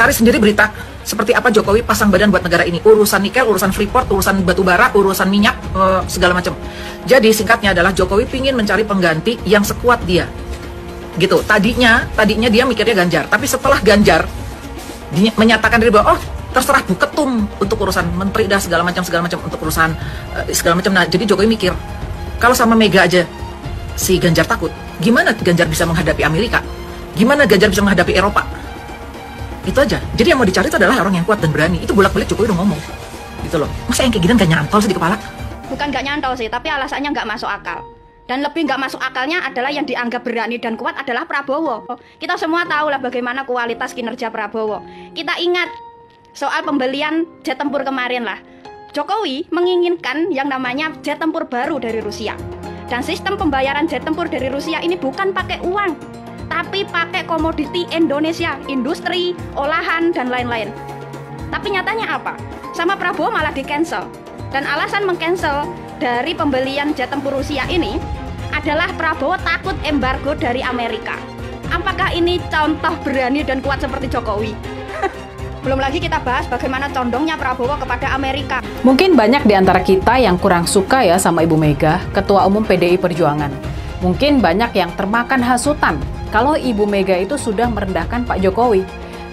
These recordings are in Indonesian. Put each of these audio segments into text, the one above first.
Cari sendiri berita seperti apa Jokowi pasang badan buat negara ini. Urusan nikel, urusan Freeport, urusan batu bara, urusan minyak, segala macam. Jadi singkatnya adalah Jokowi pingin mencari pengganti yang sekuat dia. Gitu. Tadinya dia mikirnya Ganjar. Tapi setelah Ganjar menyatakan diri bahwa, oh terserah Bu Ketum untuk urusan menteri dah segala macam untuk urusan segala macam. Nah, jadi Jokowi mikir, kalau sama Mega aja si Ganjar takut, gimana Ganjar bisa menghadapi Amerika? Gimana Ganjar bisa menghadapi Eropa? Itu aja. Jadi yang mau dicari itu adalah orang yang kuat dan berani. Itu bolak-balik Jokowi udah ngomong. Gitu loh. Masa yang kayak gini gak nyantol sih di kepala? Bukan gak nyantol sih, tapi alasannya gak masuk akal. Dan lebih gak masuk akalnya adalah yang dianggap berani dan kuat adalah Prabowo. Kita semua tahu lah bagaimana kualitas kinerja Prabowo. Kita ingat soal pembelian jet tempur kemarin lah. Jokowi menginginkan yang namanya jet tempur baru dari Rusia. Dan sistem pembayaran jet tempur dari Rusia ini bukan pakai uang, tapi pakai komoditi Indonesia, industri, olahan, dan lain-lain. Tapi nyatanya apa? Sama Prabowo malah di-cancel. Dan alasan meng-cancel dari pembelian jet tempur Rusia ini adalah Prabowo takut embargo dari Amerika. Apakah ini contoh berani dan kuat seperti Jokowi? Belum lagi kita bahas bagaimana condongnya Prabowo kepada Amerika. Mungkin banyak di antara kita yang kurang suka ya sama Ibu Mega, Ketua Umum PDI Perjuangan. Mungkin banyak yang termakan hasutan kalau Ibu Mega itu sudah merendahkan Pak Jokowi.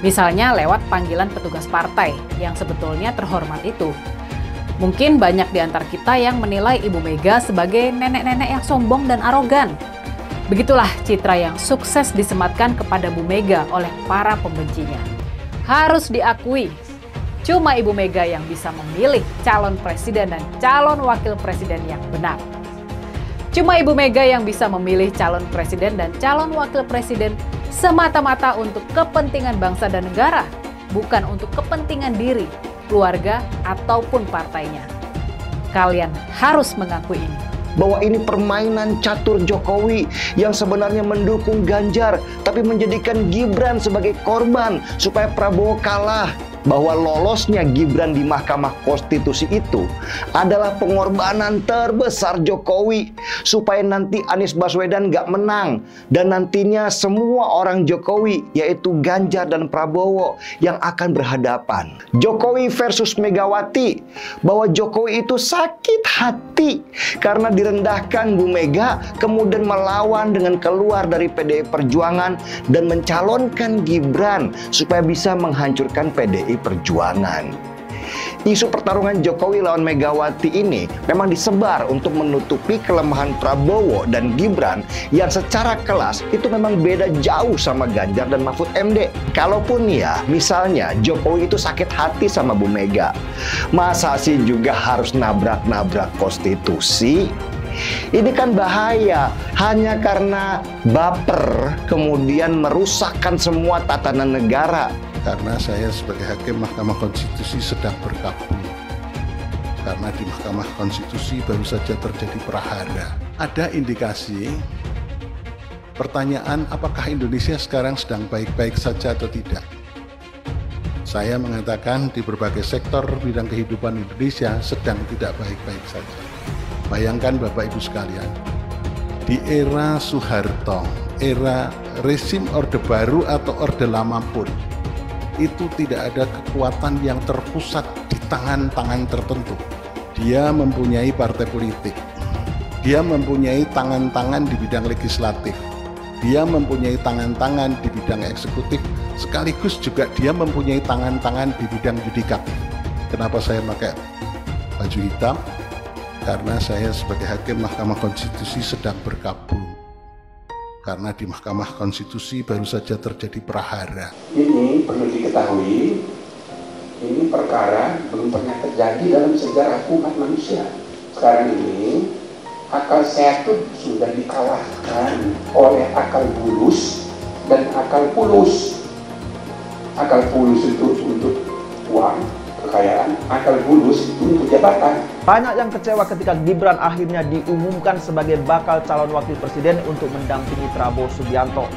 Misalnya lewat panggilan petugas partai yang sebetulnya terhormat itu. Mungkin banyak di antara kita yang menilai Ibu Mega sebagai nenek-nenek yang sombong dan arogan. Begitulah citra yang sukses disematkan kepada Bu Mega oleh para pembencinya. Harus diakui, cuma Ibu Mega yang bisa memilih calon presiden dan calon wakil presiden yang benar. Cuma Ibu Mega yang bisa memilih calon presiden dan calon wakil presiden semata-mata untuk kepentingan bangsa dan negara, bukan untuk kepentingan diri, keluarga, ataupun partainya. Kalian harus mengakui ini. Bahwa ini permainan catur Jokowi yang sebenarnya mendukung Ganjar, tapi menjadikan Gibran sebagai korban supaya Prabowo kalah. Bahwa lolosnya Gibran di Mahkamah Konstitusi itu adalah pengorbanan terbesar Jokowi supaya nanti Anies Baswedan gak menang, dan nantinya semua orang Jokowi yaitu Ganjar dan Prabowo yang akan berhadapan. Jokowi versus Megawati, bahwa Jokowi itu sakit hati karena direndahkan Bu Mega, kemudian melawan dengan keluar dari PDI Perjuangan dan mencalonkan Gibran supaya bisa menghancurkan PDI Perjuangan. Isu pertarungan Jokowi lawan Megawati ini memang disebar untuk menutupi kelemahan Prabowo dan Gibran yang secara kelas itu memang beda jauh sama Ganjar dan Mahfud MD. Kalaupun ya, misalnya Jokowi itu sakit hati sama Bu Mega, masa sih juga harus nabrak-nabrak konstitusi? Ini kan bahaya, hanya karena baper kemudian merusakkan semua tatanan negara. Karena saya sebagai hakim Mahkamah Konstitusi sedang berkabung. Karena di Mahkamah Konstitusi baru saja terjadi prahara. Ada indikasi pertanyaan apakah Indonesia sekarang sedang baik-baik saja atau tidak. Saya mengatakan di berbagai sektor bidang kehidupan Indonesia sedang tidak baik-baik saja. Bayangkan Bapak Ibu sekalian, di era Soeharto, era rezim Orde Baru atau Orde Lama pun, itu tidak ada kekuatan yang terpusat di tangan-tangan tertentu. Dia mempunyai partai politik, dia mempunyai tangan-tangan di bidang legislatif, dia mempunyai tangan-tangan di bidang eksekutif, sekaligus juga dia mempunyai tangan-tangan di bidang yudikatif. Kenapa saya pakai baju hitam? Karena saya sebagai hakim Mahkamah Konstitusi sedang berkabung. Karena di Mahkamah Konstitusi baru saja terjadi prahara. Ini perlu diketahui, ini perkara belum pernah terjadi dalam sejarah umat manusia. Sekarang ini akal sehat itu sudah dikalahkan oleh akal bulus dan akal pulus. Akal pulus itu untuk uang, kekayaan, akal bulus itu untuk jabatan. Banyak yang kecewa ketika Gibran akhirnya diumumkan sebagai bakal calon wakil presiden untuk mendampingi Prabowo Subianto.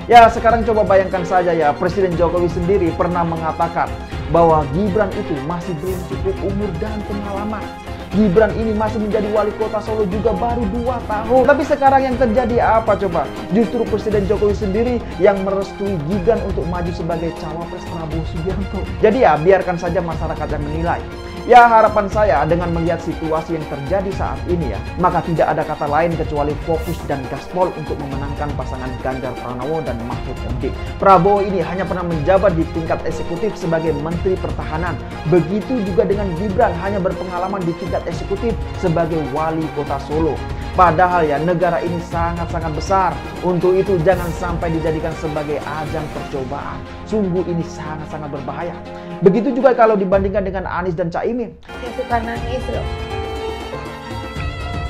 Ya, sekarang coba bayangkan saja ya, Presiden Jokowi sendiri pernah mengatakan bahwa Gibran itu masih belum cukup umur dan pengalaman. Gibran ini masih menjadi wali kota Solo juga baru 2 tahun. Tapi sekarang yang terjadi apa coba? Justru Presiden Jokowi sendiri yang merestui Gibran untuk maju sebagai cawapres Prabowo Subianto. Jadi ya biarkan saja masyarakat yang menilai. Ya harapan saya dengan melihat situasi yang terjadi saat ini ya, maka tidak ada kata lain kecuali fokus dan gaspol untuk memenangkan pasangan Ganjar Pranowo dan Mahfud MD. Prabowo ini hanya pernah menjabat di tingkat eksekutif sebagai Menteri Pertahanan. Begitu juga dengan Gibran hanya berpengalaman di tingkat eksekutif sebagai wali kota Solo. Padahal ya negara ini sangat-sangat besar. Untuk itu jangan sampai dijadikan sebagai ajang percobaan. Sungguh ini sangat-sangat berbahaya. Begitu juga kalau dibandingkan dengan Anies dan Caimin. Saya suka nangis loh.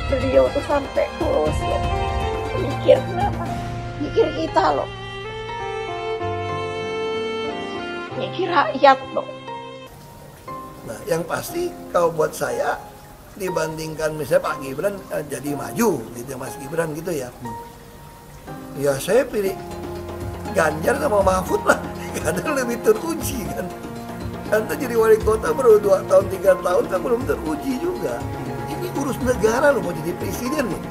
Beliau tuh sampai tulus loh. Mikir kenapa? Mikir kita loh. Mikir rakyat loh. Nah yang pasti kalau buat saya dibandingkan misalnya Pak Gibran jadi maju gitu ya, Mas Gibran gitu ya. Ya saya pilih Ganjar sama Mahfud lah. Karena lebih teruji kan. Anda jadi wali kota baru 2 tahun, 3 tahun kan belum teruji juga. Ini urus negara loh, mau jadi presiden loh.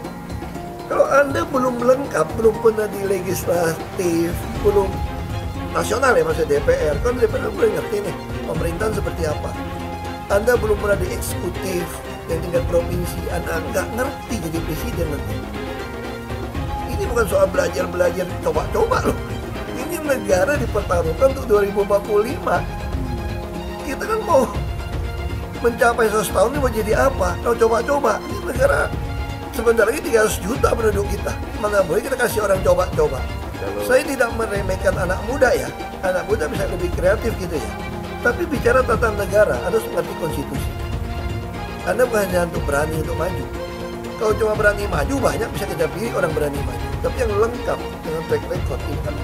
Kalau Anda belum lengkap, belum pernah di legislatif, belum nasional ya maksudnya DPR, kan DPR belum ngerti nih pemerintahan seperti apa. Anda belum pernah di eksekutif yang tingkat provinsi, Anda nggak ngerti jadi presiden nanti. Ini bukan soal belajar coba-coba loh. Ini negara dipertaruhkan untuk 2045. Kita kan mau mencapai 100 tahun ini mau jadi apa? Kalau coba-coba, ini negara sebentar lagi 300 juta penduduk kita. Mana boleh kita kasih orang coba-coba. Saya tidak meremehkan anak muda ya. Anak muda bisa lebih kreatif gitu ya. Tapi bicara tentang negara, harus mengerti konstitusi. Anda bukan hanya untuk berani untuk maju. Kalau cuma berani maju, banyak bisa kita pilih orang berani maju. Tapi yang lengkap dengan track record ini kan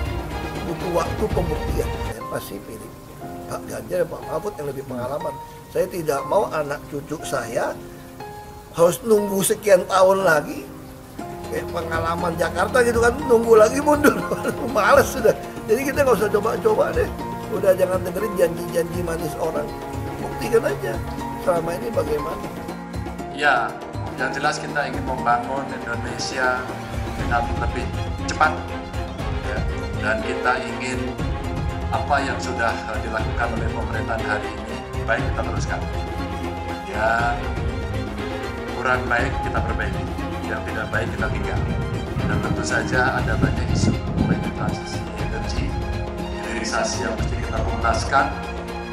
butuh waktu pembuktian. Saya pasti pilih Pak Ganjar, Pak Mahfud yang lebih pengalaman. Saya tidak mau anak cucu saya harus nunggu sekian tahun lagi. Kayak pengalaman Jakarta gitu kan, nunggu lagi mundur. Males sudah. Jadi kita nggak usah coba-coba deh. Udah jangan dengerin janji-janji manis orang. Buktikan aja selama ini bagaimana. Ya, yang jelas kita ingin membangun Indonesia dengan lebih cepat. Ya, dan kita ingin apa yang sudah dilakukan oleh pemerintahan hari ini baik kita teruskan. Yang kurang baik kita perbaiki, yang tidak baik kita tinggal. Dan tentu saja ada banyak isu, baik transisi energi, hilirisasi yang mesti kita tuntaskan,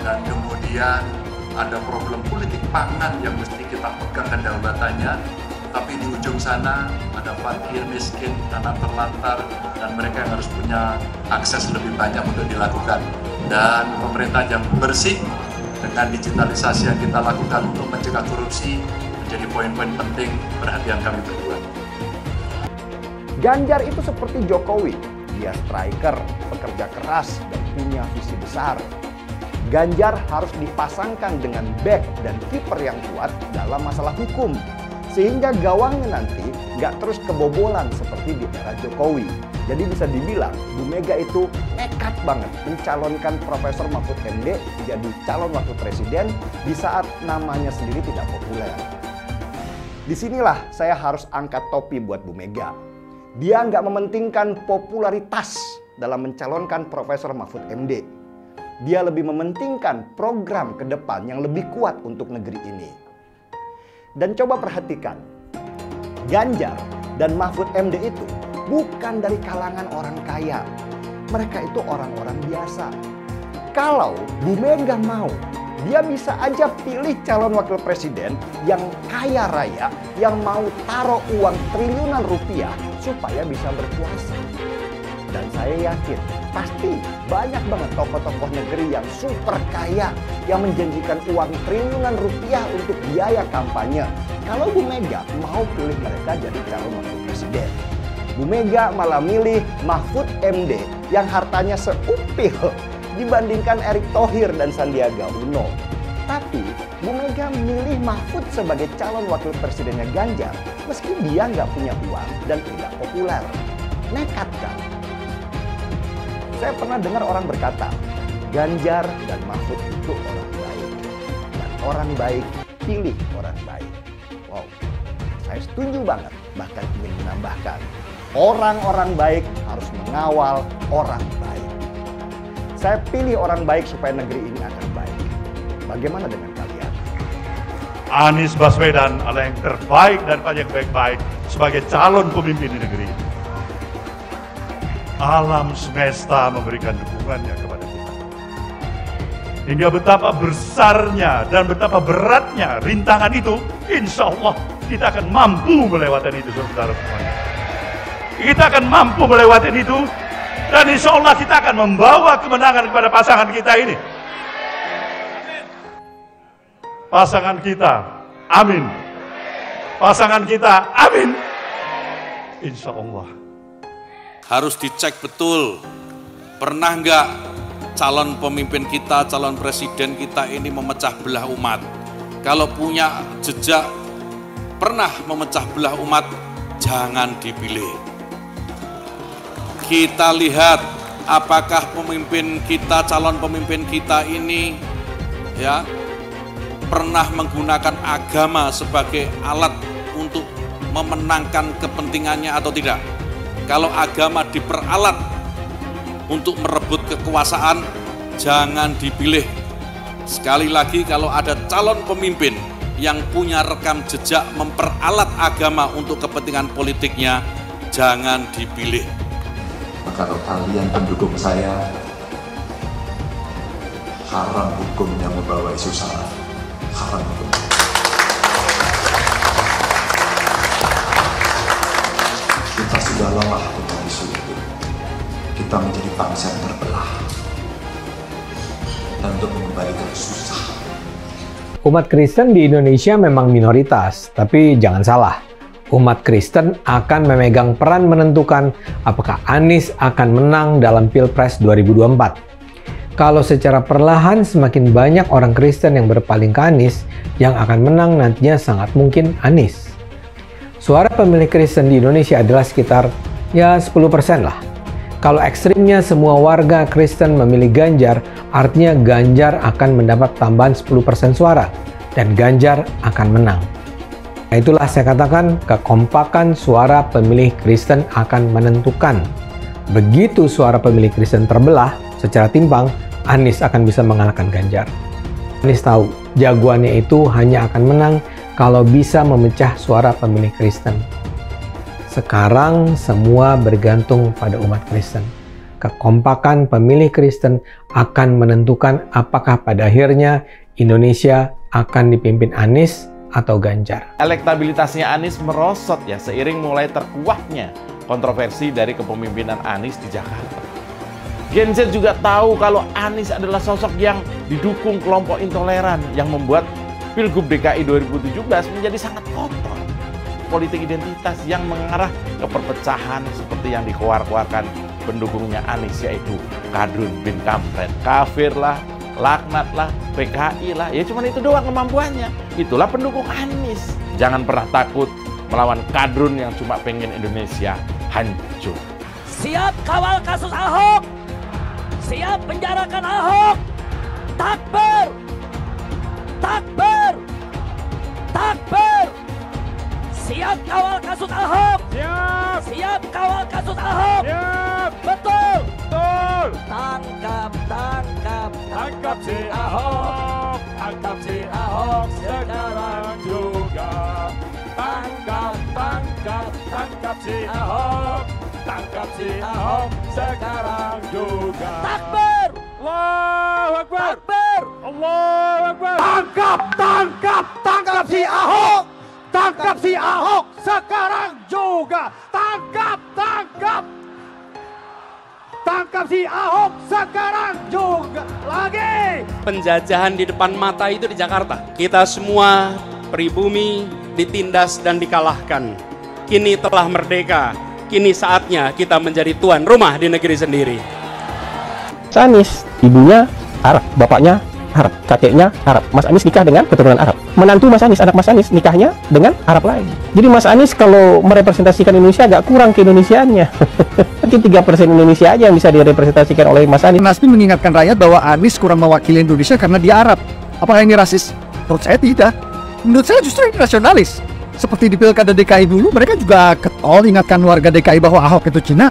dan kemudian ada problem politik pangan yang mesti kita pegang kedaulatannya. Tapi di ujung sana ada fakir, miskin, anak terlantar, dan mereka yang harus punya akses lebih banyak untuk dilakukan. Dan pemerintahan yang bersih dengan digitalisasi yang kita lakukan untuk mencegah korupsi menjadi poin-poin penting perhatian kami berdua. Ganjar itu seperti Jokowi, dia striker, pekerja keras, dan punya visi besar. Ganjar harus dipasangkan dengan back dan kiper yang kuat dalam masalah hukum. Sehingga gawangnya nanti nggak terus kebobolan seperti di era Jokowi. Jadi bisa dibilang Bu Mega itu nekat banget mencalonkan Profesor Mahfud MD jadi calon wakil presiden di saat namanya sendiri tidak populer. Disinilah saya harus angkat topi buat Bu Mega. Dia nggak mementingkan popularitas dalam mencalonkan Profesor Mahfud MD. Dia lebih mementingkan program ke depan yang lebih kuat untuk negeri ini. Dan coba perhatikan, Ganjar dan Mahfud MD itu bukan dari kalangan orang kaya. Mereka itu orang-orang biasa. Kalau Bu Mega mau, dia bisa aja pilih calon wakil presiden yang kaya raya, yang mau taruh uang triliunan rupiah supaya bisa berkuasa. Dan saya yakin pasti banyak banget tokoh-tokoh negeri yang super kaya yang menjanjikan uang triliunan rupiah untuk biaya kampanye. Kalau Bu Mega mau pilih mereka jadi calon wakil presiden. Bu Mega malah milih Mahfud MD yang hartanya seupil dibandingkan Erick Thohir dan Sandiaga Uno. Tapi Bu Mega milih Mahfud sebagai calon wakil presidennya Ganjar meski dia nggak punya uang dan tidak populer. Nekat kan? Saya pernah dengar orang berkata, Ganjar dan Mahfud itu orang baik. Dan orang baik pilih orang baik. Saya setuju banget, bahkan ingin menambahkan, orang-orang baik harus mengawal orang baik. Saya pilih orang baik supaya negeri ini akan baik. Bagaimana dengan kalian? Anies Baswedan adalah yang terbaik dan banyak baik-baik sebagai calon pemimpin di negeri ini. Alam semesta memberikan dukungannya kepada kita. Hingga betapa besarnya dan betapa beratnya rintangan itu, insya Allah kita akan mampu melewati itu, saudara semuanya. Kita akan mampu melewati itu, dan insya Allah kita akan membawa kemenangan kepada pasangan kita ini. Pasangan kita, amin. Pasangan kita, amin. Insya Allah. Harus dicek betul, pernah nggak calon pemimpin kita, calon presiden kita ini memecah belah umat. Kalau punya jejak pernah memecah belah umat, jangan dipilih. Kita lihat apakah pemimpin kita, calon pemimpin kita ini ya pernah menggunakan agama sebagai alat untuk memenangkan kepentingannya atau tidak. Kalau agama diperalat untuk merebut kekuasaan, jangan dipilih. Sekali lagi, kalau ada calon pemimpin yang punya rekam jejak memperalat agama untuk kepentingan politiknya, jangan dipilih. Kalau kalian pendukung saya, haram hukumnya membawa isu sara. Haram hukum. Kita sudah lelah dengan isu itu. Kita menjadi bangsa yang terbelah. Dan untuk mengembalikan susah. Umat Kristen di Indonesia memang minoritas, tapi jangan salah. Umat Kristen akan memegang peran menentukan apakah Anies akan menang dalam Pilpres 2024. Kalau secara perlahan semakin banyak orang Kristen yang berpaling ke Anies, yang akan menang nantinya sangat mungkin Anies. Suara pemilih Kristen di Indonesia adalah sekitar ya 10% lah. Kalau ekstrimnya semua warga Kristen memilih Ganjar, artinya Ganjar akan mendapat tambahan 10% suara dan Ganjar akan menang. Nah, itulah saya katakan kekompakan suara pemilih Kristen akan menentukan. Begitu suara pemilih Kristen terbelah secara timpang, Anies akan bisa mengalahkan Ganjar. Anies tahu jagoannya itu hanya akan menang kalau bisa memecah suara pemilih Kristen. Sekarang semua bergantung pada umat Kristen. Kekompakan pemilih Kristen akan menentukan apakah pada akhirnya Indonesia akan dipimpin Anies atau Ganjar. Elektabilitasnya Anies merosot ya seiring mulai terkuaknya kontroversi dari kepemimpinan Anies di Jakarta. Gen Z juga tahu kalau Anies adalah sosok yang didukung kelompok intoleran yang membuat Pilgub DKI 2017 menjadi sangat kotor. Politik identitas yang mengarah ke perpecahan seperti yang dikeluarkan pendukungnya Anies, yaitu Kadrun bin Kampret, kafir lah, laknat lah, PKI lah, ya cuma itu doang kemampuannya. Itulah pendukung Anies. Jangan pernah takut melawan Kadrun yang cuma pengen Indonesia hancur. Siap kawal kasus Ahok, siap penjarakan Ahok. Takbir, takbir, takbir. Siap kawal kasus Ahok. Siap. Siap kawal kasus Ahok. Siap. Betul. Betul. Tangkap, tangkap, tangkap si Ahok. Tangkap si Ahok sekarang juga. Tangkap, tangkap, tangkap si Ahok. Tangkap si Ahok sekarang juga. Takbir. Allahu Akbar. Takbir. Allahu Akbar. Tangkap, tangkap, tangkap si Ahok. Tangkap si Ahok sekarang juga. Tangkap, tangkap. Tangkap si Ahok sekarang juga. Lagi. Penjajahan di depan mata itu di Jakarta. Kita semua pribumi ditindas dan dikalahkan. Kini telah merdeka. Kini saatnya kita menjadi tuan rumah di negeri sendiri. Anies, ibunya Arab, bapaknya Arab, kakeknya Arab. Mas Anies nikah dengan keturunan Arab. Menantu Mas Anies, anak Mas Anies nikahnya dengan Arab lagi. Jadi Mas Anies kalau merepresentasikan Indonesia agak kurang keindonesiaannya. Mungkin 3% Indonesia aja yang bisa direpresentasikan oleh Mas Anies. Nasdem mengingatkan rakyat bahwa Anies kurang mewakili Indonesia karena dia Arab. Apakah ini rasis? Menurut saya tidak. Menurut saya justru ini nasionalis. Seperti di Pilkada DKI dulu, mereka juga ketol ingatkan warga DKI bahwa Ahok itu Cina.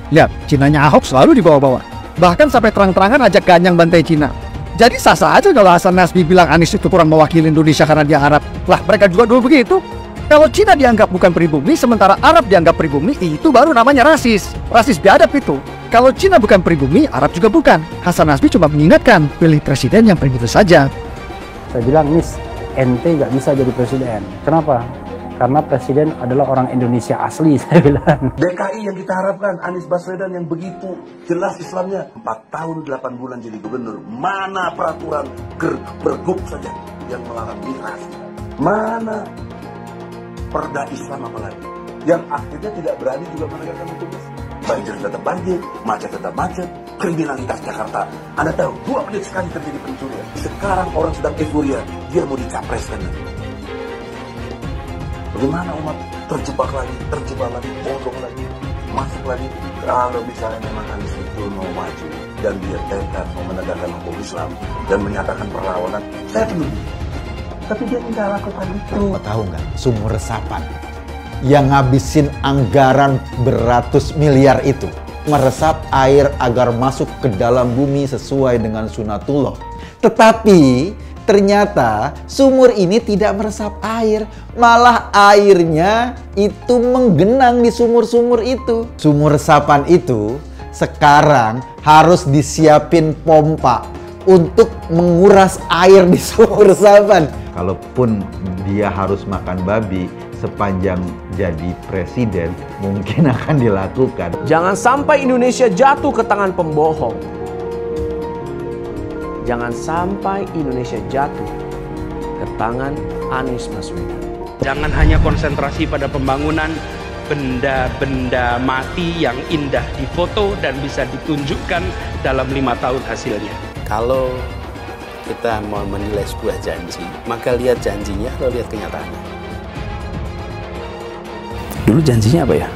Lihat, Cinanya Ahok selalu dibawa-bawa. Bahkan sampai terang-terangan ajak ganyang bantai Cina. Jadi sah-sah aja kalau Hasan Nasbi bilang Anies itu kurang mewakili Indonesia karena dia Arab. Lah, mereka juga dulu begitu. Kalau Cina dianggap bukan pribumi, sementara Arab dianggap pribumi, itu baru namanya rasis. Rasis biadab itu. Kalau Cina bukan pribumi, Arab juga bukan. Hasan Nasbi cuma mengingatkan, pilih presiden yang pribumi saja. Saya bilang, Nis, ente nggak bisa jadi presiden. Kenapa? Karena presiden adalah orang Indonesia asli, saya bilang. DKI yang kita harapkan, Anies Baswedan yang begitu jelas Islamnya. 4 tahun 8 bulan jadi gubernur. Mana peraturan pergub saja yang melarang miras? Mana perda Islam apalagi? Yang akhirnya tidak berani juga menegakkan hukum. Banjir tetap banjir, macet tetap macet, kriminalitas Jakarta. Anda tahu, 2 menit sekali terjadi pencurian. Sekarang orang sedang euforia, dia mau dicapreskan. Bagaimana umat terjebak lagi, bodoh lagi, masuk lagi. Kalau misalnya memang Anies itu mau maju dan dia tekad mau menegakkan hukum Islam dan menyatakan perlawanan, saya penuhi. Tapi dia tidak lakukan itu. Tahu nggak, sumur resapan yang ngabisin anggaran beratus miliar itu meresap air agar masuk ke dalam bumi sesuai dengan sunatullah. Tetapi ternyata sumur ini tidak meresap air, malah airnya itu menggenang di sumur-sumur itu. Sumur resapan itu sekarang harus disiapin pompa untuk menguras air di sumur resapan. Kalaupun dia harus makan babi sepanjang jadi presiden, mungkin akan dilakukan. Jangan sampai Indonesia jatuh ke tangan pembohong. Jangan sampai Indonesia jatuh ke tangan Anies Baswedan. Jangan hanya konsentrasi pada pembangunan benda-benda mati yang indah difoto dan bisa ditunjukkan dalam 5 tahun hasilnya. Kalau kita mau menilai sebuah janji, maka lihat janjinya atau lihat kenyataannya. Dulu janjinya apa ya?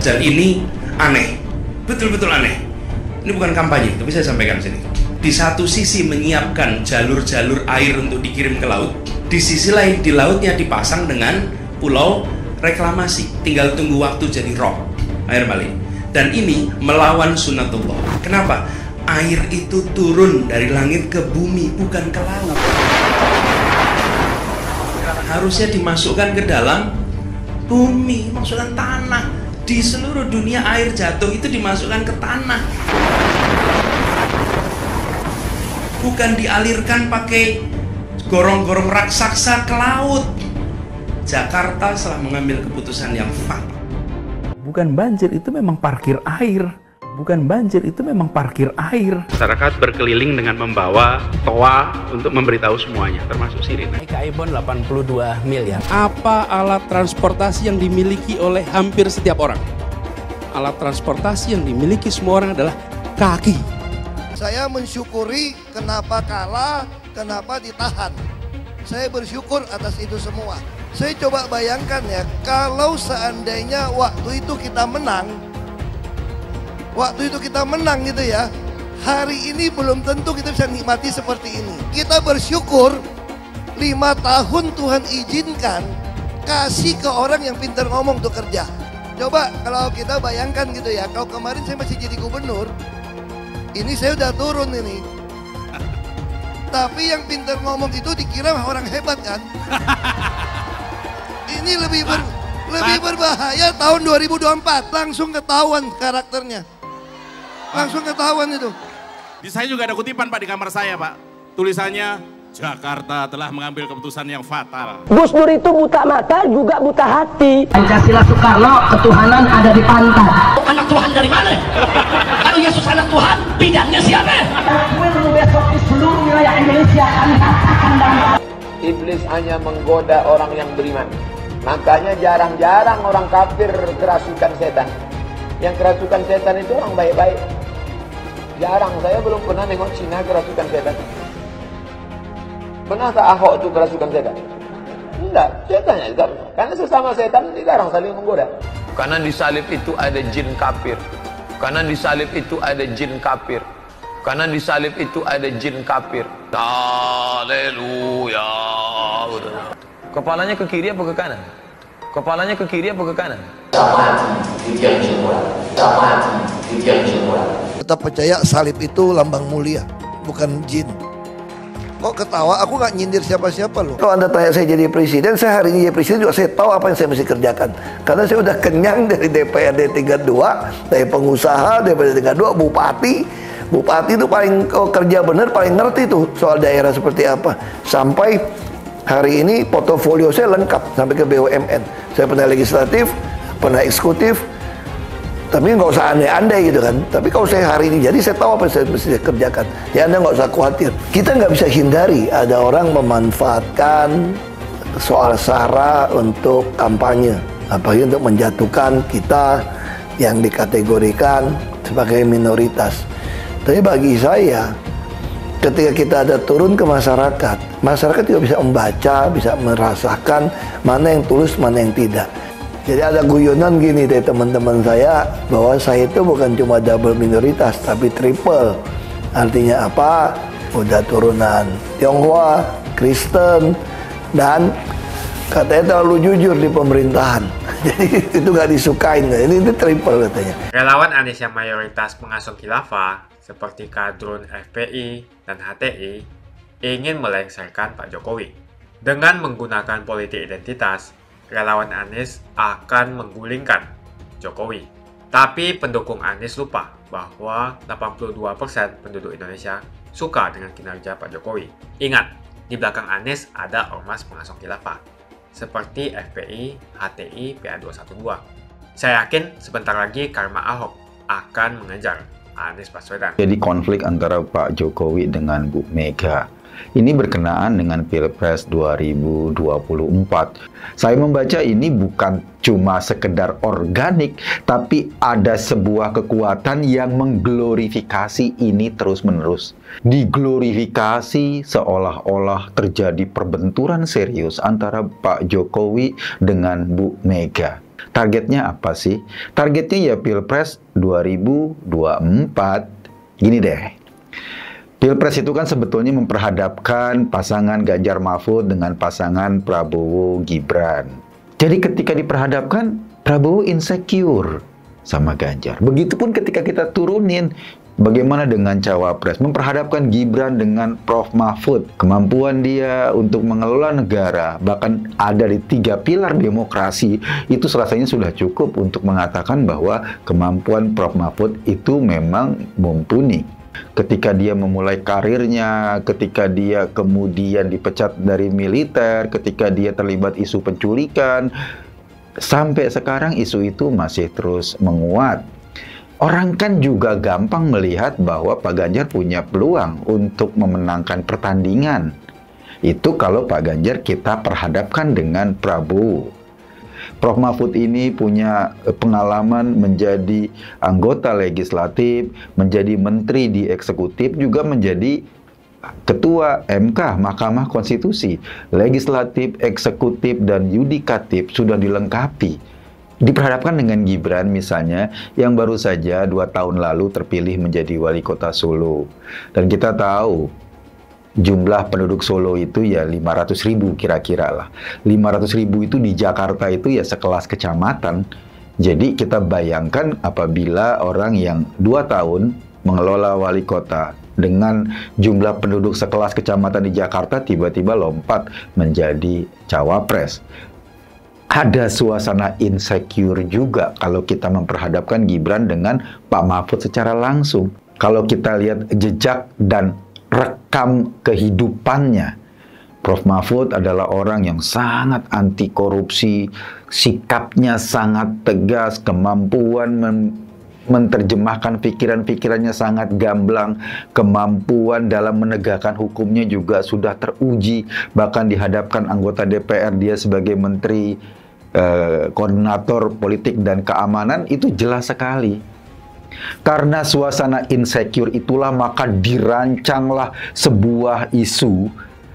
Dan ini aneh, betul-betul aneh. Ini bukan kampanye, tapi saya sampaikan di sini. Di satu sisi menyiapkan jalur-jalur air untuk dikirim ke laut, di sisi lain di lautnya dipasang dengan pulau reklamasi, tinggal tunggu waktu jadi rob, air balik. Dan ini melawan sunatullah. Kenapa? Air itu turun dari langit ke bumi, bukan ke laut. Harusnya dimasukkan ke dalam bumi, masukkan tanah. Di seluruh dunia air jatuh itu dimasukkan ke tanah, bukan dialirkan pakai gorong-gorong raksasa ke laut. Jakarta telah mengambil keputusan yang fatal. Bukan banjir, itu memang parkir air. Bukan banjir, itu memang parkir air. Masyarakat berkeliling dengan membawa toa untuk memberitahu semuanya, termasuk sirine. Ibon 82 miliar. Apa alat transportasi yang dimiliki oleh hampir setiap orang? Alat transportasi yang dimiliki semua orang adalah kaki. Saya mensyukuri kenapa kalah, kenapa ditahan. Saya bersyukur atas itu semua. Saya coba bayangkan ya, kalau seandainya waktu itu kita menang, gitu ya, hari ini belum tentu kita bisa nikmati seperti ini. Kita bersyukur 5 tahun Tuhan izinkan kasih ke orang yang pintar ngomong untuk kerja. Coba kalau kita bayangkan gitu ya, kalau kemarin saya masih jadi gubernur, ini saya udah turun ini. Tapi yang pintar ngomong itu dikira orang hebat kan? Ini lebih berbahaya tahun 2024. Langsung ketahuan karakternya. Langsung ketahuan itu. Di saya juga ada kutipan Pak di kamar saya Pak. Tulisannya, Jakarta telah mengambil keputusan yang fatal. Gus Dur itu buta mata juga buta hati. Pancasila Soekarno, ketuhanan ada di pantat. Anak Tuhan dari mana? Kalau Yesus anak Tuhan, bidangnya siapa? Besok di seluruh wilayah Indonesia kami katakan dan Iblis hanya menggoda orang yang beriman. Makanya jarang-jarang orang kafir kerasukan setan. Yang kerasukan setan itu orang baik-baik. Jarang, saya belum pernah nengok Cina kerasukan setan. Pernah tak Ahok itu kerasukan setan? Enggak, setannya juga. Karena sesama setan dilarang saling menggoda. Karena di salib itu ada jin kafir. Karena di salib itu ada jin kafir. Karena di salib itu ada jin kafir. Haleluya. Kepalanya ke kiri apa ke kanan? Kepalanya ke kiri apa ke kanan? Tetap percaya salib itu lambang mulia, bukan jin. Kok ketawa? Aku nggak nyindir siapa-siapa loh. Kalau Anda tanya saya jadi presiden, saya hari ini jadi presiden juga saya tahu apa yang saya mesti kerjakan. Karena saya udah kenyang dari DPRD tingkat 2, dari pengusaha, DPRD tingkat 2, bupati. Bupati itu paling kerja bener, paling ngerti tuh soal daerah seperti apa. Sampai hari ini portofolio saya lengkap sampai ke BUMN. Saya pernah legislatif, pernah eksekutif. Tapi nggak usah andai-andai gitu kan. Tapi kalau saya hari ini jadi saya tahu apa yang saya mesti kerjakan. Ya Anda nggak usah khawatir. Kita nggak bisa hindari ada orang memanfaatkan soal SARA untuk kampanye. Apalagi untuk menjatuhkan kita yang dikategorikan sebagai minoritas. Tapi bagi saya, ketika kita ada turun ke masyarakat, masyarakat juga bisa membaca, bisa merasakan mana yang tulus, mana yang tidak. Jadi ada guyonan gini dari teman-teman saya, bahwa saya itu bukan cuma double minoritas, tapi triple. Artinya apa? Udah turunan Tionghoa, Kristen, dan katanya terlalu jujur di pemerintahan. Jadi itu gak disukain. Ini triple katanya. Relawan Anies yang mayoritas pengasuh khilafah, seperti kadrun FPI dan HTI, ingin melengsarkan Pak Jokowi. Dengan menggunakan politik identitas, relawan Anies akan menggulingkan Jokowi. Tapi pendukung Anies lupa bahwa 82% penduduk Indonesia suka dengan kinerja Pak Jokowi. Ingat, di belakang Anies ada ormas pengasuh khilafah, seperti FPI, HTI, PA212. Saya yakin sebentar lagi karma Ahok akan mengejar Anies Baswedan. Jadi konflik antara Pak Jokowi dengan Bu Mega. Ini berkenaan dengan Pilpres 2024. Saya membaca ini bukan cuma sekedar organik, tapi ada sebuah kekuatan yang mengglorifikasi ini terus-menerus. Diglorifikasi seolah-olah terjadi perbenturan serius antara Pak Jokowi dengan Bu Mega. Targetnya apa sih? Targetnya ya Pilpres 2024. Gini deh. Pilpres itu kan sebetulnya memperhadapkan pasangan Ganjar Mahfud dengan pasangan Prabowo Gibran. Jadi ketika diperhadapkan, Prabowo insecure sama Ganjar. Begitupun ketika kita turunin, bagaimana dengan cawapres? Memperhadapkan Gibran dengan Prof. Mahfud. Kemampuan dia untuk mengelola negara, bahkan ada di 3 pilar demokrasi, itu rasanya sudah cukup untuk mengatakan bahwa kemampuan Prof. Mahfud itu memang mumpuni. Ketika dia memulai karirnya, ketika dia kemudian dipecat dari militer, ketika dia terlibat isu penculikan, sampai sekarang isu itu masih terus menguat. Orang kan juga gampang melihat bahwa Pak Ganjar punya peluang untuk memenangkan pertandingan. Itu kalau Pak Ganjar kita perhadapkan dengan Prabowo. Prof. Mahfud ini punya pengalaman menjadi anggota legislatif, menjadi menteri di eksekutif, juga menjadi ketua MK, Mahkamah Konstitusi. Legislatif, eksekutif, dan yudikatif sudah dilengkapi. Diperhadapkan dengan Gibran misalnya, yang baru saja 2 tahun lalu terpilih menjadi wali kota Solo. Dan kita tahu, jumlah penduduk Solo itu ya 500.000 kira-kira lah. 500.000 itu di Jakarta itu ya sekelas kecamatan. Jadi kita bayangkan apabila orang yang 2 tahun mengelola wali kota dengan jumlah penduduk sekelas kecamatan di Jakarta tiba-tiba lompat menjadi cawapres. Ada suasana insecure juga kalau kita memperhadapkan Gibran dengan Pak Mahfud secara langsung. Kalau kita lihat jejak dan rekam kehidupannya, Prof. Mahfud adalah orang yang sangat anti korupsi, sikapnya sangat tegas, kemampuan menerjemahkan pikiran-pikirannya sangat gamblang, kemampuan dalam menegakkan hukumnya juga sudah teruji, bahkan dihadapkan anggota DPR dia sebagai menteri koordinator politik dan keamanan itu jelas sekali. Karena suasana insecure itulah maka dirancanglah sebuah isu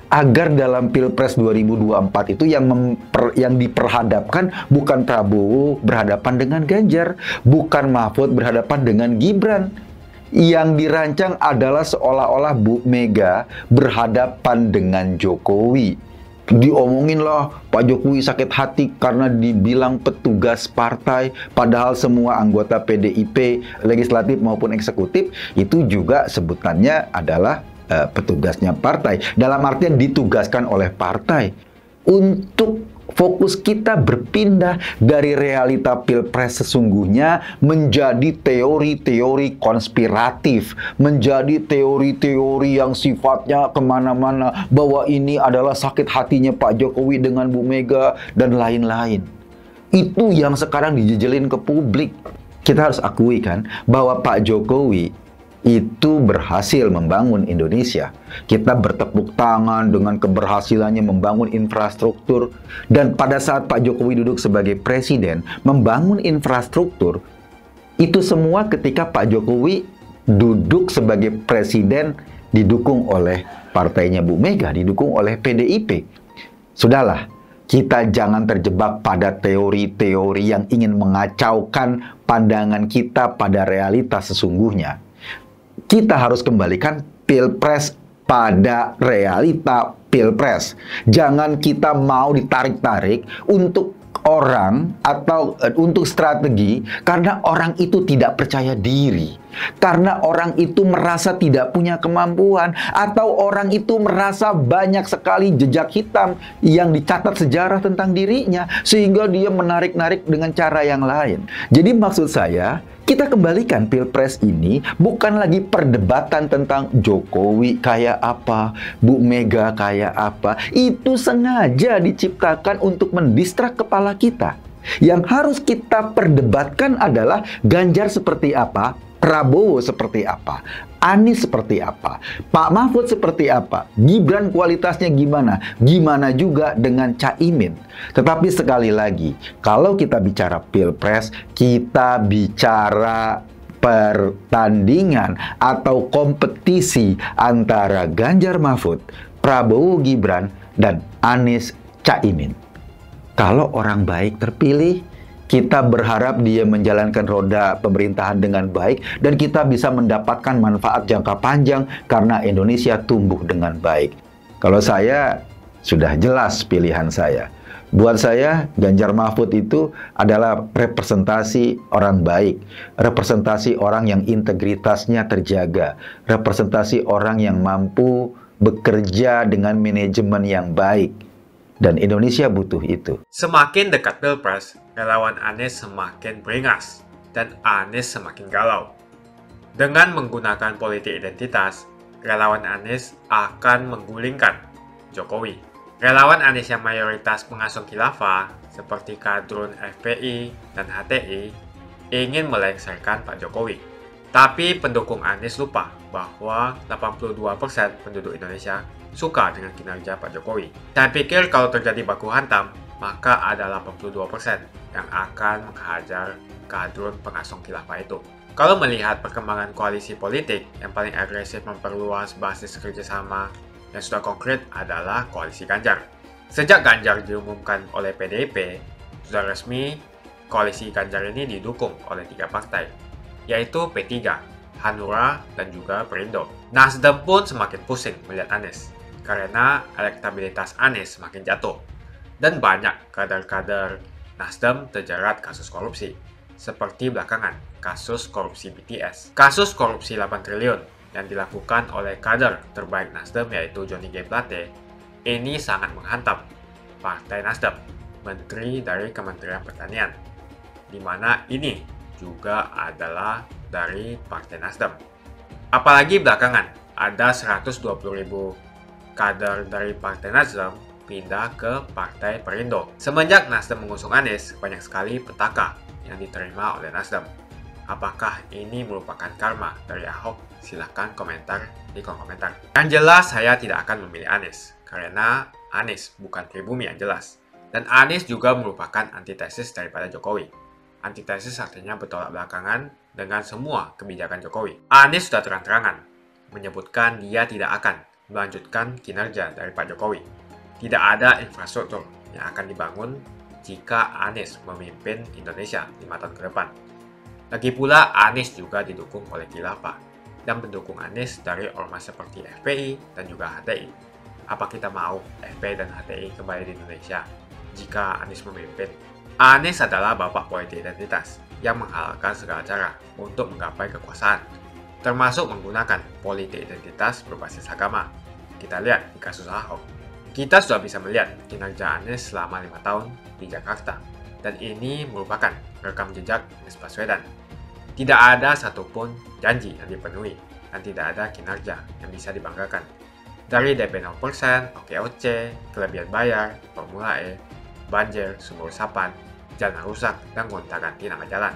agar dalam Pilpres 2024 itu yang diperhadapkan bukan Prabowo berhadapan dengan Ganjar, bukan Mahfud berhadapan dengan Gibran. Yang dirancang adalah seolah-olah Bu Mega berhadapan dengan Jokowi. Diomongin lah Pak Jokowi sakit hati karena dibilang petugas partai, padahal semua anggota PDIP, legislatif maupun eksekutif, itu juga sebutannya adalah petugasnya partai. Dalam artian ditugaskan oleh partai. Untuk fokus kita berpindah dari realita pilpres sesungguhnya menjadi teori-teori konspiratif, menjadi teori-teori yang sifatnya kemana-mana, bahwa ini adalah sakit hatinya Pak Jokowi dengan Bu Mega dan lain-lain. Itu yang sekarang dijejelin ke publik. Kita harus akui kan bahwa Pak Jokowi itu berhasil membangun Indonesia. Kita bertepuk tangan dengan keberhasilannya membangun infrastruktur. Dan pada saat Pak Jokowi duduk sebagai presiden, membangun infrastruktur, itu semua ketika Pak Jokowi duduk sebagai presiden didukung oleh partainya Bu Mega, didukung oleh PDIP. Sudahlah, kita jangan terjebak pada teori-teori yang ingin mengacaukan pandangan kita pada realitas sesungguhnya. Kita harus kembalikan pilpres pada realita pilpres. Jangan kita mau ditarik-tarik untuk orang atau untuk strategi karena orang itu tidak percaya diri. Karena orang itu merasa tidak punya kemampuan, atau orang itu merasa banyak sekali jejak hitam yang dicatat sejarah tentang dirinya, sehingga dia menarik-narik dengan cara yang lain. Jadi maksud saya, kita kembalikan pilpres ini bukan lagi perdebatan tentang Jokowi kayak apa, Bu Mega kayak apa. Itu sengaja diciptakan untuk mendistrak kepala kita. Yang harus kita perdebatkan adalah Ganjar seperti apa, Prabowo seperti apa, Anies seperti apa, Pak Mahfud seperti apa, Gibran kualitasnya gimana, gimana juga dengan Caimin. Tetapi sekali lagi, kalau kita bicara pilpres, kita bicara pertandingan atau kompetisi antara Ganjar Mahfud, Prabowo Gibran, dan Anies Caimin. Kalau orang baik terpilih, kita berharap dia menjalankan roda pemerintahan dengan baik dan kita bisa mendapatkan manfaat jangka panjang karena Indonesia tumbuh dengan baik. Kalau saya, sudah jelas pilihan saya. Buat saya, Ganjar Mahfud itu adalah representasi orang baik, representasi orang yang integritasnya terjaga, representasi orang yang mampu bekerja dengan manajemen yang baik. Dan Indonesia butuh itu. Semakin dekat pilpres, relawan Anies semakin beringas dan Anies semakin galau. Dengan menggunakan politik identitas, relawan Anies akan menggulingkan Jokowi. Relawan Anies yang mayoritas pengusung khilafah seperti kadrun FPI dan HTI ingin melengsarkan Pak Jokowi. Tapi pendukung Anies lupa bahwa 82% penduduk Indonesia suka dengan kinerja Pak Jokowi. Saya pikir kalau terjadi baku hantam, maka ada 82% yang akan menghajar kadrun pengusung khilafah itu. Kalau melihat perkembangan koalisi politik yang paling agresif memperluas basis kerjasama yang sudah konkret adalah koalisi Ganjar. Sejak Ganjar diumumkan oleh PDIP, sudah resmi koalisi Ganjar ini didukung oleh 3 partai, yaitu P3, Hanura, dan juga Perindo. Nasdem pun semakin pusing melihat Anies, karena elektabilitas Anies semakin jatuh. Dan banyak kader-kader Nasdem terjerat kasus korupsi, seperti belakangan kasus korupsi BTS. Kasus korupsi 8 triliun yang dilakukan oleh kader terbaik Nasdem yaitu Johnny G. Plate, ini sangat menghantam Partai Nasdem, menteri dari Kementerian Pertanian, di mana ini juga adalah dari Partai Nasdem. Apalagi belakangan ada 120.000 kader dari Partai Nasdem pindah ke Partai Perindo. Semenjak Nasdem mengusung Anies, banyak sekali petaka yang diterima oleh Nasdem. Apakah ini merupakan karma dari Ahok? Silahkan komentar di kolom komentar. Yang jelas, saya tidak akan memilih Anies, karena Anies bukan pribumi yang jelas. Dan Anies juga merupakan antitesis daripada Jokowi. Antitesis artinya bertolak belakangan dengan semua kebijakan Jokowi. Anies sudah terang-terangan menyebutkan dia tidak akan melanjutkan kinerja dari Pak Jokowi. Tidak ada infrastruktur yang akan dibangun jika Anies memimpin Indonesia 5 tahun ke depan. Lagi pula, Anies juga didukung oleh khilafah dan pendukung Anies dari ormas seperti FPI dan juga HTI. apa kita mau FPI dan HTI kembali di Indonesia jika Anies memimpin? Anies adalah bapak politik identitas yang menghalalkan segala cara untuk menggapai kekuasaan, termasuk menggunakan politik identitas berbasis agama. Kita lihat di kasus Ahok. Kita sudah bisa melihat kinerja Anies selama 5 tahun di Jakarta, dan ini merupakan rekam jejak Anies Baswedan. Tidak ada satupun janji yang dipenuhi, dan tidak ada kinerja yang bisa dibanggakan. Dari DP 0%, OKOC, kelebihan bayar, Formula E, banjir, sumur resapan, jalan rusak, dan gonta-ganti nama jalan.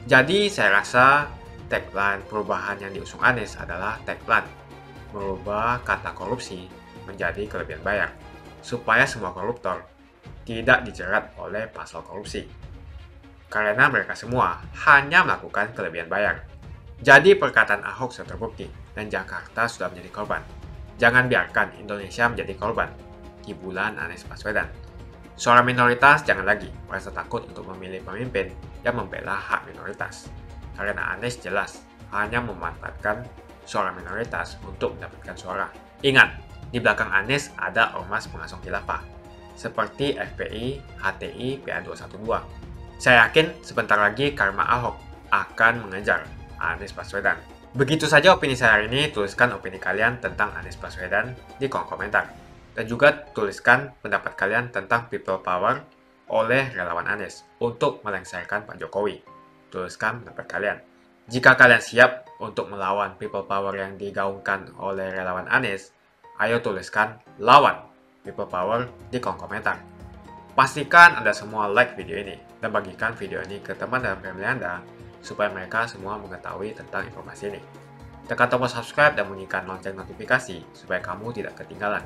Jadi saya rasa tagline perubahan yang diusung Anies adalah tagline merubah kata korupsi menjadi kelebihan bayar, supaya semua koruptor tidak dijerat oleh pasal korupsi. Karena mereka semua hanya melakukan kelebihan bayar. Jadi perkataan Ahok sudah terbukti dan Jakarta sudah menjadi korban. Jangan biarkan Indonesia menjadi korban kibulan Anies Baswedan. Suara minoritas jangan lagi merasa takut untuk memilih pemimpin yang membela hak minoritas. Karena Anies jelas hanya memanfaatkan suara minoritas untuk mendapatkan suara. Ingat, di belakang Anies ada ormas pengasong khilafah, seperti FPI, HTI, PA212. Saya yakin sebentar lagi karma Ahok akan mengejar Anies Baswedan. Begitu saja opini saya hari ini. Tuliskan opini kalian tentang Anies Baswedan di kolom komentar. Dan juga tuliskan pendapat kalian tentang people power oleh relawan Anies untuk melengsarkan Pak Jokowi. Tuliskan pendapat kalian. Jika kalian siap untuk melawan people power yang digaungkan oleh relawan Anies, ayo tuliskan lawan people power di kolom komentar. Pastikan Anda semua like video ini dan bagikan video ini ke teman dan family Anda supaya mereka semua mengetahui tentang informasi ini. Tekan tombol subscribe dan bunyikan lonceng notifikasi supaya kamu tidak ketinggalan